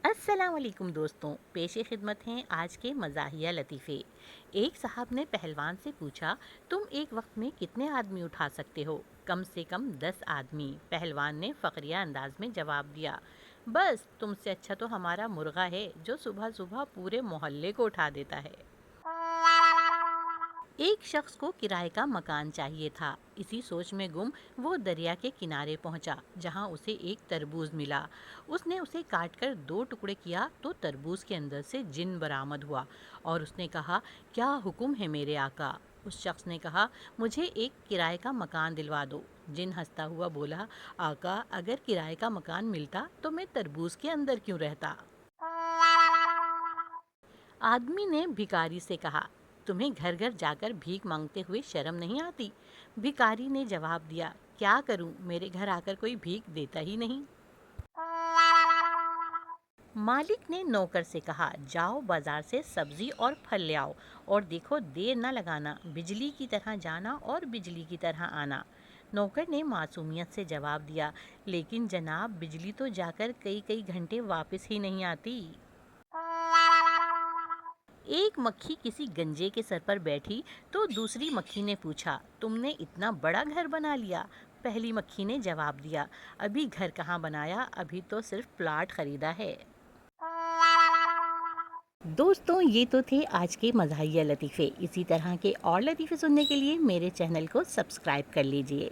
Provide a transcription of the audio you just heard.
अस्सलाम वालेकुम दोस्तों, पेश खिदमत हैं आज के मज़ाहिया लतीफ़े। एक साहब ने पहलवान से पूछा, तुम एक वक्त में कितने आदमी उठा सकते हो? कम से कम 10 आदमी। पहलवान ने फ़खरिया अंदाज में जवाब दिया, बस तुमसे अच्छा तो हमारा मुर्गा है जो सुबह सुबह पूरे मोहल्ले को उठा देता है। एक शख्स को किराए का मकान चाहिए था। इसी सोच में गुम वो दरिया के किनारे पहुंचा, जहां उसे एक तरबूज मिला। उसने उसे काटकर 2 टुकड़े किया तो तरबूज के अंदर से जिन बरामद हुआ और उसने कहा, क्या हुक्म है मेरे आका? उस शख्स ने कहा, मुझे एक किराए का मकान दिलवा दो। जिन हंसता हुआ बोला, आका, अगर किराए का मकान मिलता तो मैं तरबूज के अंदर क्यों रहता? आदमी ने भिखारी से कहा, तुम्हें घर घर जाकर भीख मांगते हुए शर्म नहीं आती? भिखारी ने जवाब दिया, क्या करूं, मेरे घर आकर कोई भीख देता ही नहीं। मालिक ने नौकर से कहा, जाओ बाजार से सब्जी और फल ले आओ और देखो देर न लगाना, बिजली की तरह जाना और बिजली की तरह आना। नौकर ने मासूमियत से जवाब दिया, लेकिन जनाब, बिजली तो जाकर कई कई घंटे वापस ही नहीं आती। एक मक्खी किसी गंजे के सर पर बैठी तो दूसरी मक्खी ने पूछा, तुमने इतना बड़ा घर बना लिया? पहली मक्खी ने जवाब दिया, अभी घर कहाँ बनाया, अभी तो सिर्फ प्लाट खरीदा है। दोस्तों, ये तो थे आज के मज़ाहिया लतीफ़े। इसी तरह के और लतीफ़े सुनने के लिए मेरे चैनल को सब्सक्राइब कर लीजिए।